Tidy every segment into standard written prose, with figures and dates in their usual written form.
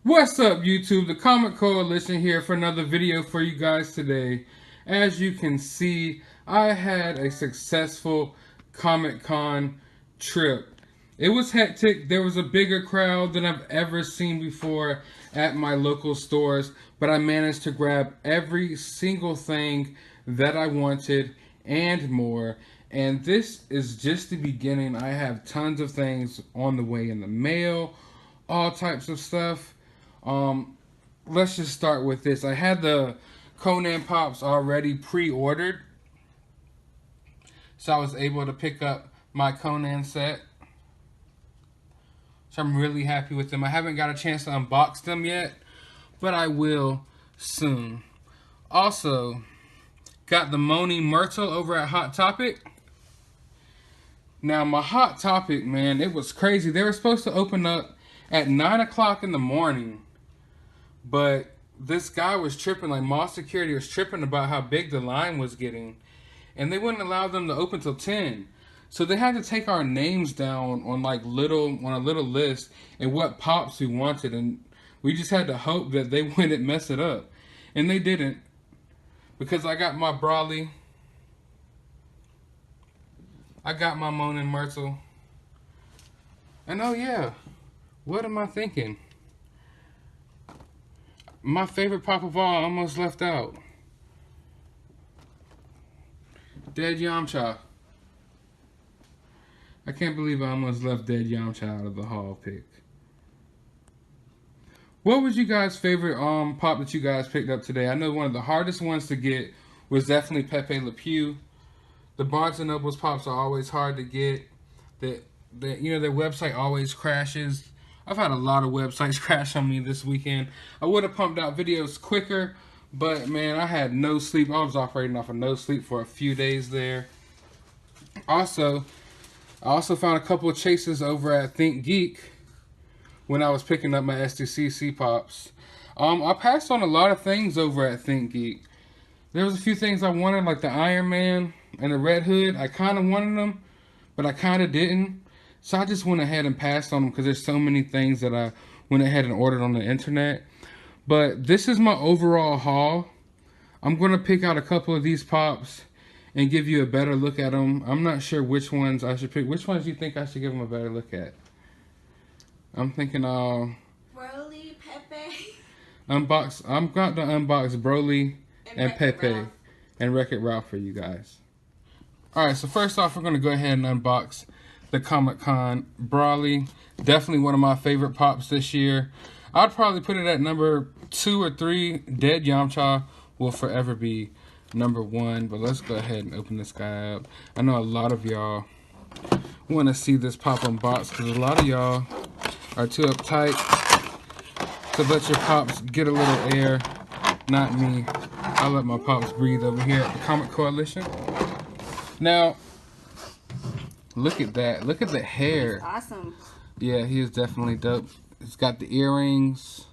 What's up, YouTube? The Comic Coalition here for another video for you guys today. As you can see, I had a successful Comic-Con trip. It was hectic. There was a bigger crowd than I've ever seen before at my local stores, but I managed to grab every single thing that I wanted and more. And this is just the beginning. I have tons of things on the way in the mail, all types of stuff. Let's just start with this. I had the Conan Pops already pre-ordered, so I was able to pick up my Conan set. So I'm really happy with them. I haven't got a chance to unbox them yet, but I will soon. Also, got the Moaning Myrtle over at Hot Topic. Now, my Hot Topic, man, it was crazy. They were supposed to open up at 9 o'clock in the morning. But this guy was tripping, like mall security was tripping about how big the line was getting. And they wouldn't allow them to open till 10. So they had to take our names down on a little list and what pops we wanted. And we just had to hope that they wouldn't mess it up. And they didn't. Because I got my Brawly. I got my Moaning Myrtle. And oh yeah, what am I thinking? My favorite pop of all, I almost left out. Dead Yamcha. I can't believe I almost left Dead Yamcha out of the haul pick. What was you guys' favorite pop that you guys picked up today? I know one of the hardest ones to get was definitely Pepe Le Pew. The Barnes & Noble's pops are always hard to get. Their website always crashes. I've had a lot of websites crash on me this weekend. I would have pumped out videos quicker, but man, I had no sleep. I was operating off of no sleep for a few days there. I also found a couple of chases over at Think Geek when I was picking up my Sdcc pops. I passed on a lot of things over at Think Geek. There was a few things I wanted, like the Iron Man and the Red Hood. I kind of wanted them, but I kind of didn't. So I just went ahead and passed on them because there's so many things that I went ahead and ordered on the internet. But this is my overall haul. I'm going to pick out a couple of these pops and give you a better look at them. I'm not sure which ones I should pick. Which ones do you think I should give them a better look at? I'm thinking Broly, Pepe. I'm got to unbox Broly and Pepe and Wreck-It Ralph for you guys. Alright, so first off, we're going to go ahead and unbox the Comic-Con Brawly. Definitely one of my favorite pops this year. I'd probably put it at number 2 or 3. Dead Yamcha will forever be number 1. But let's go ahead and open this guy up. I know a lot of y'all want to see this pop unboxed because a lot of y'all are too uptight to let your pops get a little air. Not me. I let my pops breathe over here at the Comic Coalition. Now, look at that. Look at the hair. That's awesome. Yeah, he is definitely dope. It's got the earrings.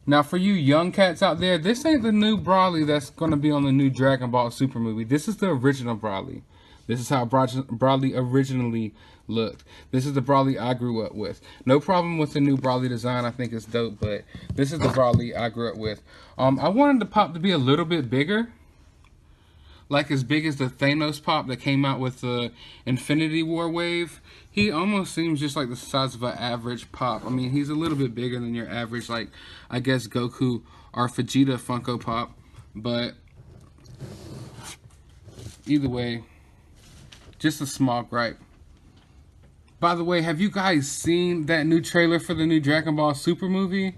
Now, for you young cats out there, this ain't the new Brawly that's going to be on the new Dragon Ball Super movie. This is the original Brawly. This is how Brawly originally looked. This is the Brawly I grew up with. No problem with the new Brawly design. I think it's dope, but this is the Brawly I grew up with. I wanted the pop to be a little bit bigger. Like as big as the Thanos pop that came out with the Infinity War wave. He almost seems just like the size of an average pop. I mean, he's a little bit bigger than your average, like, I guess, Goku or Vegeta Funko Pop. But either way, just a small gripe. By the way, have you guys seen that new trailer for the new Dragon Ball Super movie?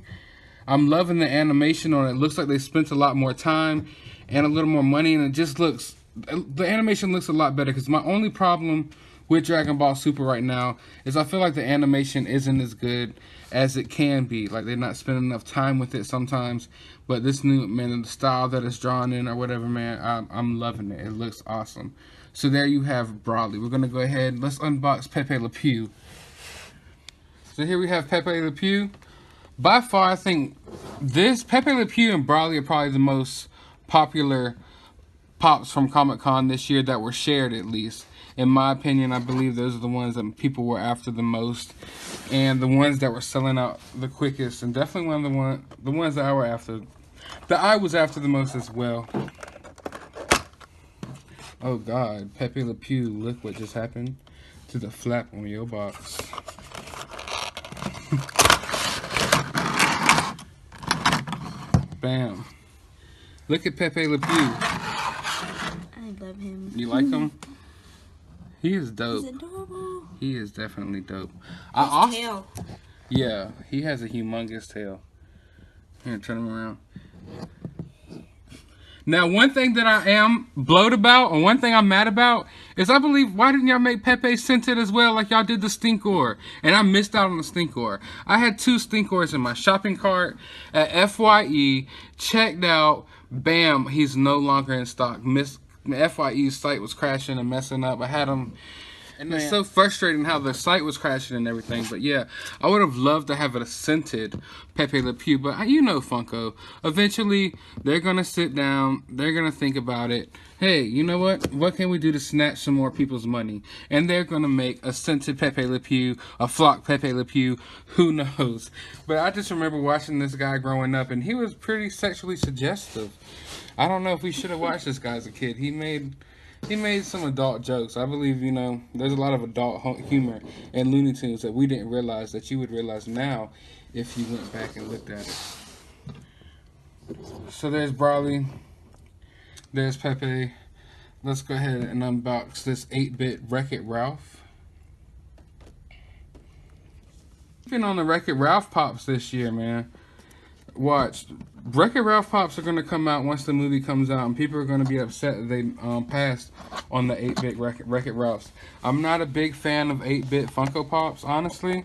I'm loving the animation on it. It looks like they spent a lot more time and a little more money, and it just looks, the animation looks a lot better. Because my only problem with Dragon Ball Super right now is I feel like the animation isn't as good as it can be. Like, they're not spending enough time with it sometimes. But this new, man, the style that it's drawn in or whatever, man, I'm loving it. It looks awesome. So there you have Brawly. We're going to go ahead, let's unbox Pepe Le Pew. So here we have Pepe Le Pew. By far, I think this, Pepe Le Pew and Brawly are probably the most popular pops from Comic-Con this year that were shared, at least. In my opinion, I believe those are the ones that people were after the most, and the ones that were selling out the quickest, and definitely one of the ones that I was after the most as well. Oh God, Pepe Le Pew, look what just happened to the flap on your box. Bam. Look at Pepe Le Pew. I love him. You like him? He is dope. He's adorable. He is definitely dope. His tail. Yeah, he has a humongous tail. Here, turn him around. Now, one thing that I am blowed about, and one thing I'm mad about, is I believe, why didn't y'all make Pepe scented as well like y'all did the Stinkor? And I missed out on the Stinkor. I had 2 Stinkors in my shopping cart at FYE, checked out, bam, he's no longer in stock. FYE's site was crashing and messing up. I had them, and it's so frustrating how the site was crashing and everything. But yeah, I would have loved to have a scented Pepe Le Pew. But you know, Funko, eventually they're gonna sit down, they're gonna think about it. Hey, you know what? What can we do to snatch some more people's money? And they're gonna make a scented Pepe Le Pew, a flock Pepe Le Pew. Who knows? But I just remember watching this guy growing up, and he was pretty sexually suggestive. I don't know if we should have watched this guy as a kid. He made some adult jokes. I believe, you know, there's a lot of adult humor in Looney Tunes that we didn't realize that you would realize now if you went back and looked at it. So there's Brawly. There's Pepe. Let's go ahead and unbox this 8-bit Wreck-It Ralph. Been on the Wreck-It Ralph pops this year, man. Watch, Wreck-It Ralph pops are going to come out once the movie comes out, and people are going to be upset that they passed on the 8-bit Wreck-It Ralphs. I'm not a big fan of 8-bit Funko Pops, honestly,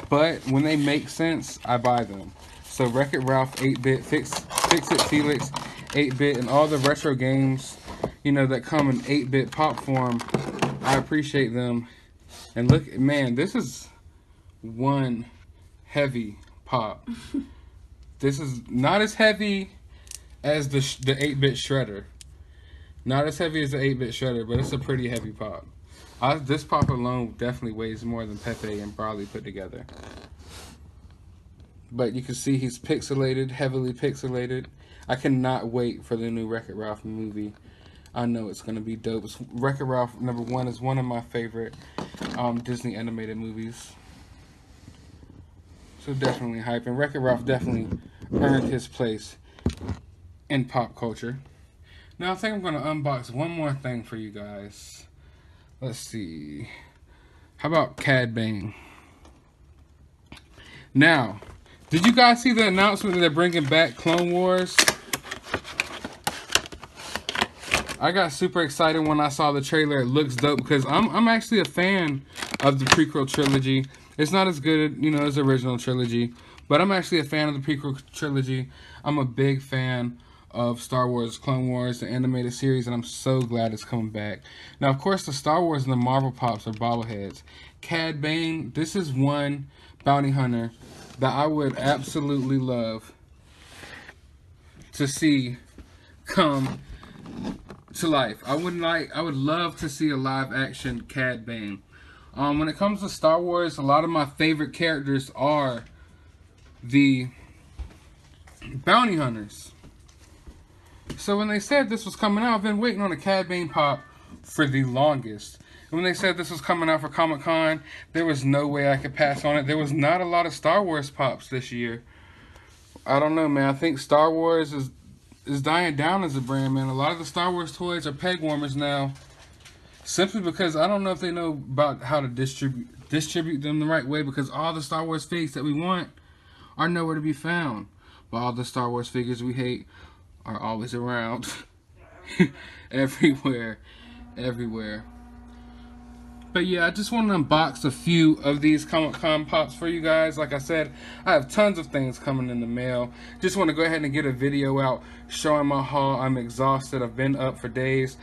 but when they make sense, I buy them. So Wreck-It Ralph 8-bit, Fix-It Felix 8-bit, and all the retro games, you know, that come in 8-bit pop form, I appreciate them. And look, man, this is one heavy pop. This is not as heavy as the 8-bit shredder. Not as heavy as the 8-bit shredder, but it's a pretty heavy pop. This pop alone definitely weighs more than Pepe and Brawly put together. But you can see he's pixelated, heavily pixelated. I cannot wait for the new Wreck-It Ralph movie. I know it's going to be dope. Wreck-It Ralph #1 is one of my favorite Disney animated movies. So definitely hype. And Wreck-It Ralph definitely earned his place in pop culture. Now I think I'm going to unbox one more thing for you guys. Let's see. How about Cad Bane? Now, did you guys see the announcement that they're bringing back Clone Wars? I got super excited when I saw the trailer. It looks dope because I'm actually a fan of the prequel trilogy. It's not as good, you know, as the original trilogy, but I'm actually a fan of the prequel trilogy. I'm a big fan of Star Wars Clone Wars, the animated series, and I'm so glad it's coming back. Now, of course, the Star Wars and the Marvel Pops are bobbleheads. Cad Bane, this is one bounty hunter that I would absolutely love to see come to life. I would love to see a live action Cad Bane. When it comes to Star Wars, a lot of my favorite characters are the bounty hunters. So when they said this was coming out, I've been waiting on a Cad Bane pop for the longest. And when they said this was coming out for Comic-Con, there was no way I could pass on it. There was not a lot of Star Wars pops this year. I don't know, man. I think Star Wars is dying down as a brand, man. A lot of the Star Wars toys are peg warmers now. Simply because I don't know if they know about how to distribute them the right way, because all the Star Wars figs that we want are nowhere to be found. But all the Star Wars figures we hate are always around. Everywhere. But yeah, I just want to unbox a few of these Comic-Con pops for you guys. Like I said, I have tons of things coming in the mail. Just want to go ahead and get a video out showing my haul. I'm exhausted. I've been up for days.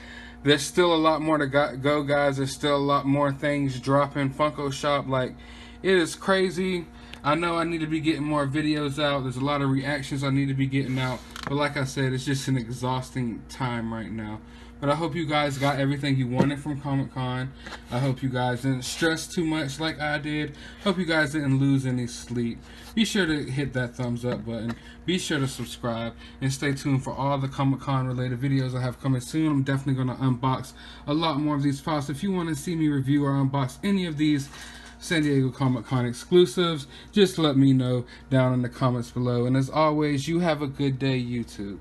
There's still a lot more to go, guys. There's still a lot more things dropping. Funko Shop, like, it is crazy. I know I need to be getting more videos out. There's a lot of reactions I need to be getting out. But like I said, it's just an exhausting time right now. But I hope you guys got everything you wanted from Comic-Con. I hope you guys didn't stress too much like I did. Hope you guys didn't lose any sleep. Be sure to hit that thumbs up button. Be sure to subscribe. And stay tuned for all the Comic-Con related videos I have coming soon. I'm definitely going to unbox a lot more of these pops. If you want to see me review or unbox any of these San Diego Comic-Con exclusives, just let me know down in the comments below. And as always, you have a good day, YouTube.